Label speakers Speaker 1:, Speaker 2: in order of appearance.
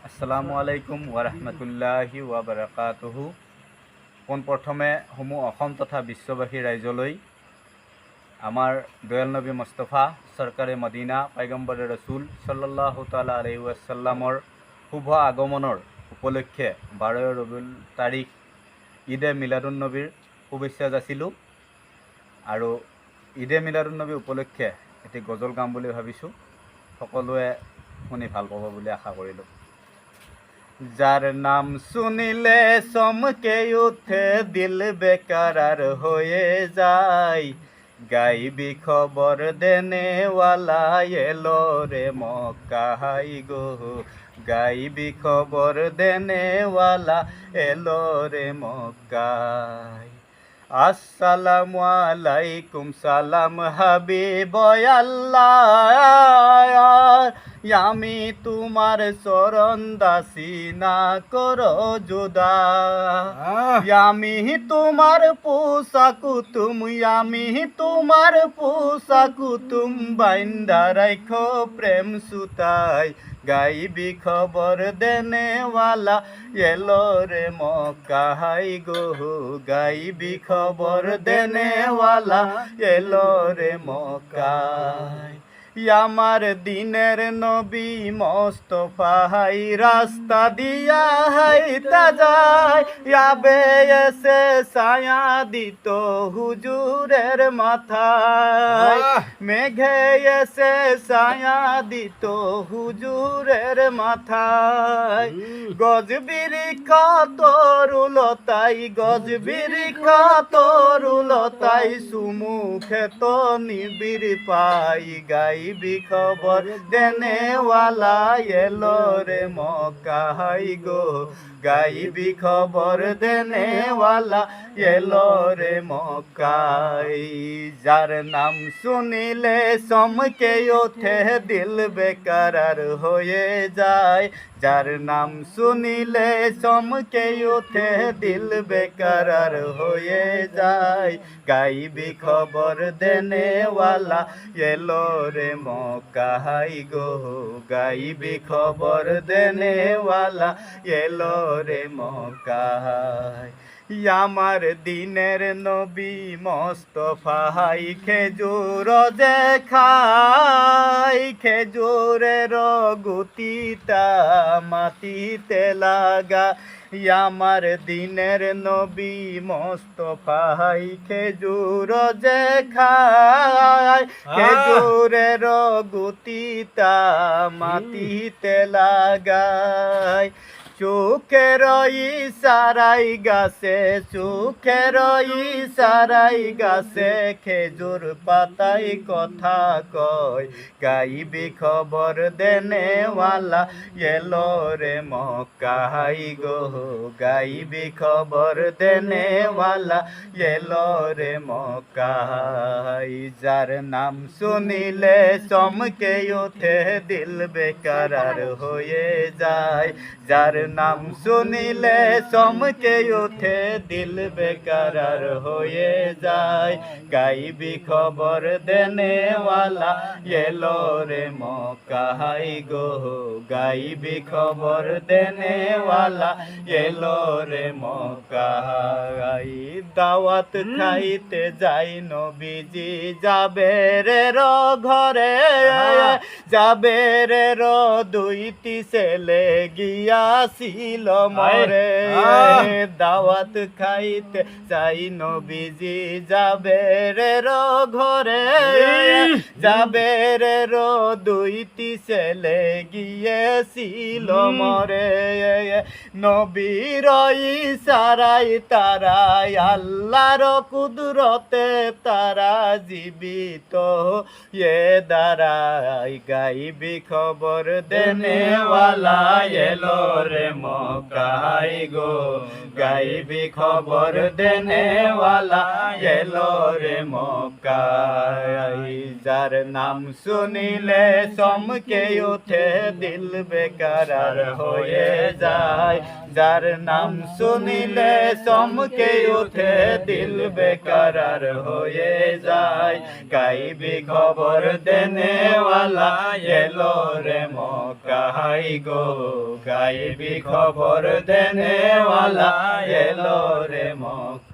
Speaker 1: আসসালামু আলাইকুম ওয়াৰাহমাতুল্লাহি ওয়াবাৰাকাতুহু। পোনপ্ৰথমে সমূহ অসম তথা বিশ্ববাসী ৰাইজলৈ আমাৰ দয়াল নবী মুস্তাফা চৰকাৰে মদিনা পাইগম্বৰে ৰসুল সাল্লাল্লাহু তাআলা আলাইহি ওয়াসাল্লামৰ শুভ আগমনৰ উপলক্ষে 12 ৰবিউল তাৰিখ ঈদে মিলাদুন নবীৰ শুভেচ্ছা যাচিলোঁ। আৰু ঈদে মিলাদুন নবী উপলক্ষে এটি গজল গাম বুলি ভাবিছোঁ। সকলোৱে শুনি ভাল পাব বুলি আশা কৰিলোঁ। যার নাম শুনিলে চমকে উঠে দিল বেকারার হয়ে যায়, গাইবি খবর দেনেওয়ালা এলো রে মক্কায় গো, গাইবি খবর দেনেওয়ালা এলো রে মক্কায়। আসসালামু আলাইকুম সালাম হাবিব আল্লাহ, আমি তোমার চরণ দাসী না করো জুদা, আমি তোমার পোশাকুতুম, আমি তোমার পোশাকুতুম, বাইন্দা রাখো প্রেম সুতাই, গাইবি খবর দেনেওয়ালা এলো রে মক্কায় গো, গাইবি খবর দেনেওয়ালা এলো রে মক্কায়। আমার দিনের নবী মুস্তাফা হাই রাস্তা দিয়া হাইতা যায়, আবে এসে ছায়া দিত হুজুরের মাথায়, মেঘে এসে ছায়া দিত হুজুরের মাথায়, গজবিরিক্ষ তরুলতাই, গজবিরিক্ষ তরুলতাই, সুমুখে তো নিবিড় পাই, গাইবি খবর দেনেওয়ালা এলো রে মক্কায় গো, গাইবি খবর দেনেওয়ালা এলো রে মক্কায়। যার নাম শুনিলে চমকে ওঠে দিল বেকারার হয়ে যায়, যার নাম শুনিলে চমকে ওঠে দিল বেকারার হয়ে যায়, গাইবি খবর দেনেওয়ালা এলো রে মক্কায় গো, গাইবি খবর দেনেওয়ালা এলো রে মক্কায়। আমার দিনের নবী মুস্তাফা হাই খেজুর যে খাই, খেজুরের গুতিটা মাটিতে লাগা, আমার দিনের নবী মুস্তাফা হাই খেজুর যে খায়, খেজুরের গুতিটা মাটিতে লাগায়, চোখের ইশারাই গাছে, চোখের ইশারাই গাছে, খেজুর পাতাই কথা কয়, গাইবি খবর দেনেওয়ালা এলো রে মক্কায় গো, গাইবি খবর দেনেওয়ালা এলো রে মক্কায়। যার নাম শুনিলে চমকে ওঠে দিল বেকারার হয়ে যায়, যার নাম শুনিলে চমকে ওঠে দিল বেকারার হয়ে যায়, গাইবি খবর দেনেওয়ালা এলো রে মক্কায় গো, গাইবি খবর দেনেওয়ালা এলো রে মক্কায়। দাওয়াত খাইতে যাই নবীজি যাবে রে ঘরে, যাবে রে দুইটি ছেলে গিয়াছিল মরে, দাওয়াত খাইতে যাই নবীজি যাবে রে ঘরে, যাবে রে দুইটি ছেলে গিয়েছিল মরে, নবীর ইশারাই তারা আল্লাহর কুদরতে তারা জীবিত এ দাঁড়াই, গাইবি খবর দেনেওয়ালা এলো রে রে মক্কায় গো গাইবি খবর দেনেওয়ালা এলো রে মক্কায় যার নাম শুনিলে চমকে ওঠে দিল বেকরার হয়ে যায় যার নাম শুনিলে চমকে ওঠে দিল বেকরার হয়ে যায় গাইবি খবর দেনেওয়ালা এলো রে মক্কায় গো গাইবি খবর দেনেওয়ালা এলো রে মক্কা।